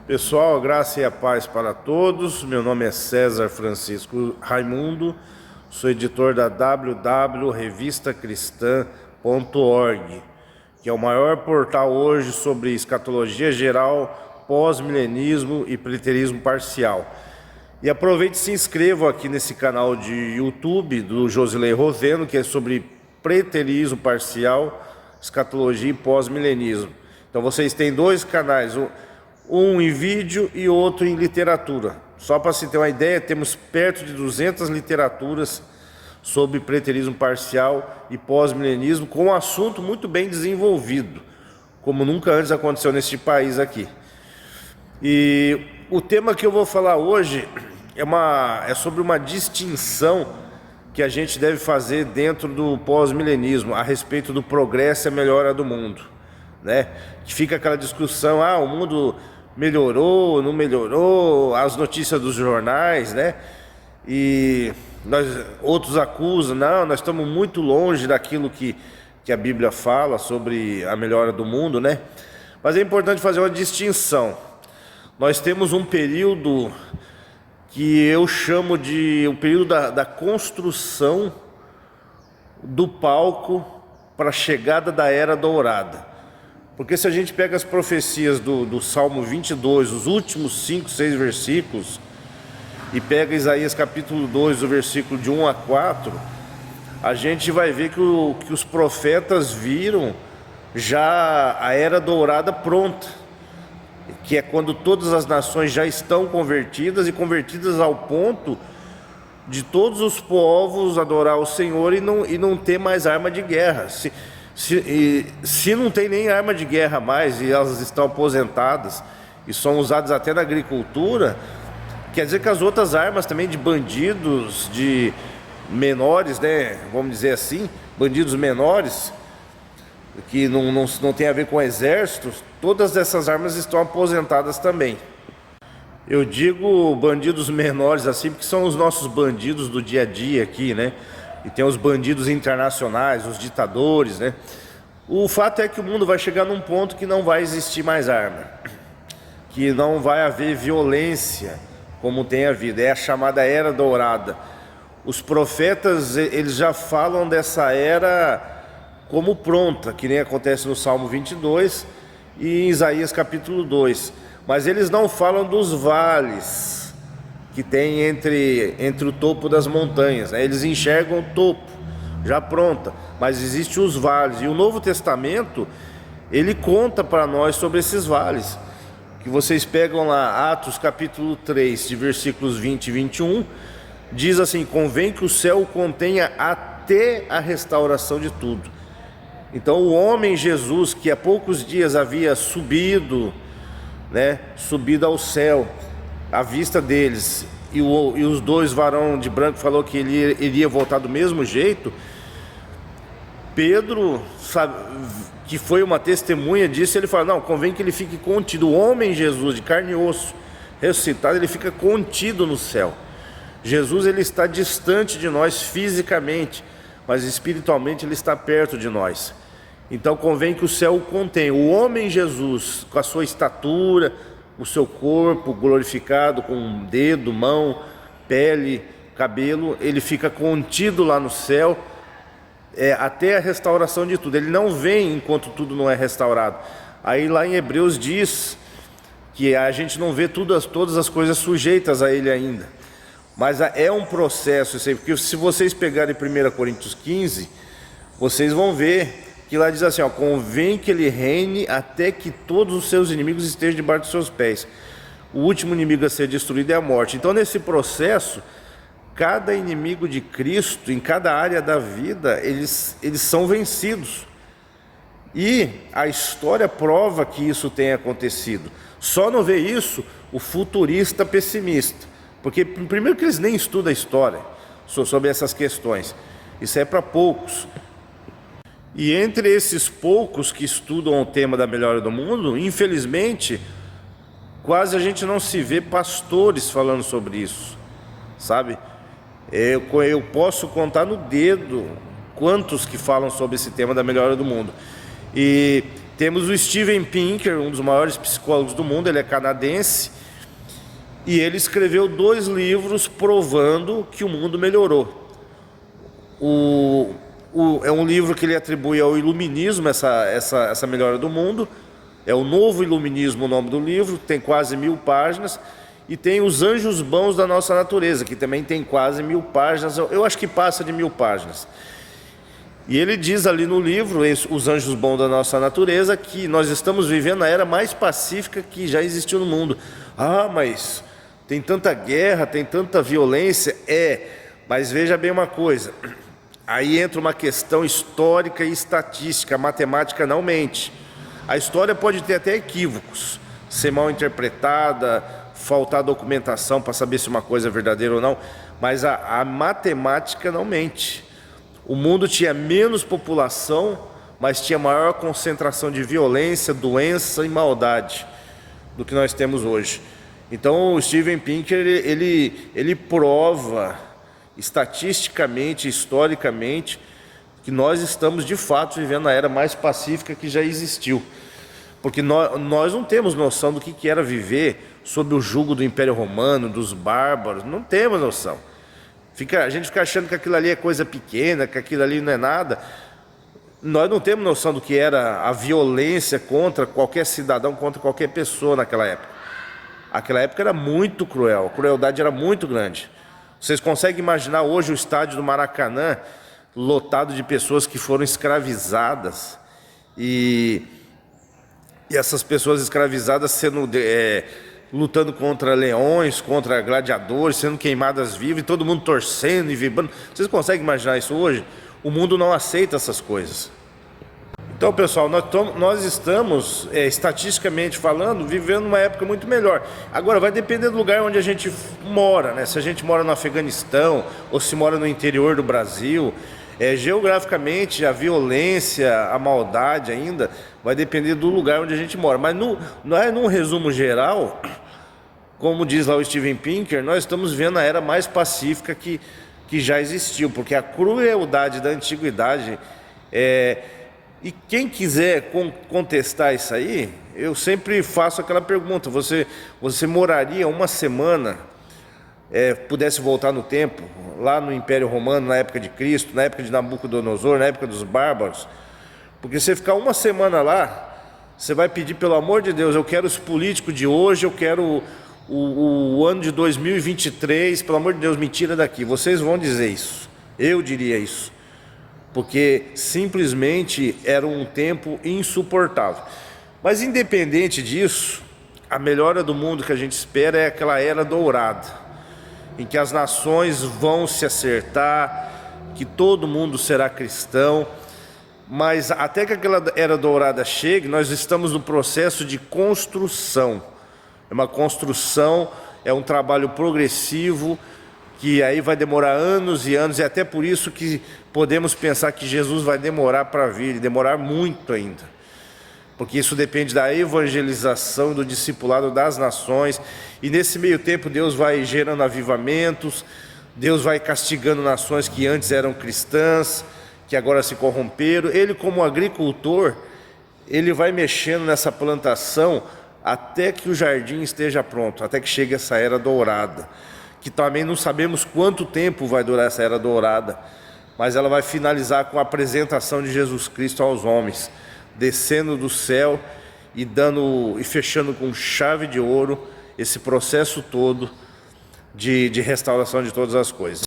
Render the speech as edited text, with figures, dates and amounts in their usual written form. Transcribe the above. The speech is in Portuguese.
Pessoal, graça e a paz para todos. Meu nome é César Francisco Raimundo, sou editor da www.revistacristã.org, que é o maior portal hoje sobre escatologia geral, pós-milenismo e preterismo parcial. E aproveite e se inscreva aqui nesse canal de YouTube do Josilei Roveno, que é sobre preterismo parcial, escatologia e pós-milenismo. Então vocês têm dois canais, um em vídeo e outro em literatura. Só para se ter uma ideia, temos perto de 200 literaturas sobre preterismo parcial e pós-milenismo, com um assunto muito bem desenvolvido, como nunca antes aconteceu neste país aqui. E o tema que eu vou falar hoje é sobre uma distinção que a gente deve fazer dentro do pós-milenismo a respeito do progresso e a melhora do mundo, né? Que fica aquela discussão, o mundo melhorou, não melhorou, as notícias dos jornais, né? E outros acusam, não, nós estamos muito longe daquilo que a Bíblia fala sobre a melhora do mundo, né? Mas é importante fazer uma distinção. Nós temos um período que eu chamo de um período da construção do palco para a chegada da Era Dourada. Porque se a gente pega as profecias do Salmo 22, os últimos 5, 6 versículos, e pega Isaías capítulo 2, do versículo de 1 a 4, a gente vai ver que os profetas viram já a Era Dourada pronta, que é quando todas as nações já estão convertidas, e convertidas ao ponto de todos os povos adorar o Senhor e não ter mais arma de guerra. Se não tem nem arma de guerra mais e elas estão aposentadas e são usadas até na agricultura, quer dizer que as outras armas também de bandidos, de menores, né, vamos dizer assim, bandidos menores, que não tem a ver com exércitos, todas essas armas estão aposentadas também. Eu digo bandidos menores assim porque são os nossos bandidos do dia a dia aqui, né? E tem os bandidos internacionais, os ditadores, né? O fato é que o mundo vai chegar num ponto que não vai existir mais arma, que não vai haver violência como tem havido. É a chamada Era Dourada. Os profetas, eles já falam dessa era como pronta, que nem acontece no Salmo 22 e em Isaías capítulo 2. Mas eles não falam dos vales que tem entre o topo das montanhas, né? Eles enxergam o topo já pronta, mas existem os vales. E o Novo Testamento, ele conta para nós sobre esses vales, que vocês pegam lá, Atos capítulo 3, de versículos 20 e 21, diz assim: convém que o céu contenha até a restauração de tudo. Então o homem Jesus, que há poucos dias havia subido, né, subido ao céu, à vista deles, e os dois varões de branco falou que ele iria voltar do mesmo jeito. Pedro, que foi uma testemunha disso, ele fala, não, convém que ele fique contido. O homem Jesus, de carne e osso, ressuscitado, ele fica contido no céu. Jesus, ele está distante de nós fisicamente, mas espiritualmente ele está perto de nós. Então convém que o céu o contenha. O homem Jesus, com a sua estatura, o seu corpo glorificado, com dedo, mão, pele, cabelo, ele fica contido lá no céu, até a restauração de tudo. Ele não vem enquanto tudo não é restaurado. Aí lá em Hebreus diz que a gente não vê todas as coisas sujeitas a ele ainda. Mas é um processo, porque se vocês pegarem 1 Coríntios 15, vocês vão ver que lá diz assim, convém que ele reine até que todos os seus inimigos estejam debaixo dos seus pés. O último inimigo a ser destruído é a morte. Então nesse processo, cada inimigo de Cristo, em cada área da vida, eles são vencidos. E a história prova que isso tem acontecido. Só não vê isso o futurista pessimista. Porque primeiro que eles nem estudam a história sobre essas questões. Isso é para poucos. E entre esses poucos que estudam o tema da melhora do mundo, infelizmente, quase a gente não se vê pastores falando sobre isso, sabe? Eu posso contar no dedo quantos que falam sobre esse tema da melhora do mundo. E temos o Steven Pinker, um dos maiores psicólogos do mundo, ele é canadense, e ele escreveu 2 livros provando que o mundo melhorou. É um livro que ele atribui ao iluminismo, essa melhora do mundo. É o Novo Iluminismo o nome do livro, tem quase 1000 páginas. E tem Os Anjos Bons da Nossa Natureza, que também tem quase 1000 páginas, eu acho que passa de 1000 páginas. E ele diz ali no livro, Os Anjos Bons da Nossa Natureza, que nós estamos vivendo a era mais pacífica que já existiu no mundo. Ah, mas tem tanta guerra, tem tanta violência. Mas veja bem uma coisa, aí entra uma questão histórica e estatística, a matemática não mente. A história pode ter até equívocos, ser mal interpretada, faltar documentação para saber se uma coisa é verdadeira ou não, mas a matemática não mente. O mundo tinha menos população, mas tinha maior concentração de violência, doença e maldade do que nós temos hoje. Então o Steven Pinker, ele prova estatisticamente, historicamente, que nós estamos de fato vivendo a era mais pacífica que já existiu. Porque nós não temos noção do que era viver sob o jugo do Império Romano, dos bárbaros, não temos noção. A gente fica achando que aquilo ali é coisa pequena, que aquilo ali não é nada. Nós não temos noção do que era a violência contra qualquer cidadão, contra qualquer pessoa naquela época. Aquela época era muito cruel, a crueldade era muito grande. Vocês conseguem imaginar hoje o estádio do Maracanã lotado de pessoas que foram escravizadas e essas pessoas escravizadas sendo lutando contra leões, contra gladiadores, sendo queimadas vivas, e todo mundo torcendo e vibrando. Vocês conseguem imaginar isso hoje? O mundo não aceita essas coisas. Então, pessoal, nós estamos, estatisticamente falando, vivendo uma época muito melhor. Agora, vai depender do lugar onde a gente mora, né? Se a gente mora no Afeganistão ou se mora no interior do Brasil. Geograficamente, a violência, a maldade ainda, vai depender do lugar onde a gente mora. Mas num resumo geral, como diz lá o Steven Pinker, nós estamos vendo a era mais pacífica que já existiu, porque a crueldade da antiguidade e quem quiser contestar isso aí, eu sempre faço aquela pergunta: você moraria uma semana, pudesse voltar no tempo, lá no Império Romano, na época de Cristo, na época de Nabucodonosor, na época dos bárbaros? Porque você ficar uma semana lá, você vai pedir, pelo amor de Deus, eu quero os políticos de hoje, eu quero o ano de 2023, pelo amor de Deus, me tira daqui. Vocês vão dizer isso, eu diria isso, porque simplesmente era um tempo insuportável. Mas independente disso, a melhora do mundo que a gente espera é aquela era dourada, em que as nações vão se acertar, que todo mundo será cristão. Mas até que aquela era dourada chegue, nós estamos no processo de construção. É uma construção, é um trabalho progressivo, que aí vai demorar anos e anos, e até por isso que podemos pensar que Jesus vai demorar para vir, e demorar muito ainda. Porque isso depende da evangelização e do discipulado das nações, e nesse meio tempo Deus vai gerando avivamentos, Deus vai castigando nações que antes eram cristãs, que agora se corromperam. Ele, como agricultor, ele vai mexendo nessa plantação até que o jardim esteja pronto, até que chegue essa era dourada, que também não sabemos quanto tempo vai durar essa era dourada, mas ela vai finalizar com a apresentação de Jesus Cristo aos homens, descendo do céu e fechando com chave de ouro esse processo todo de restauração de todas as coisas.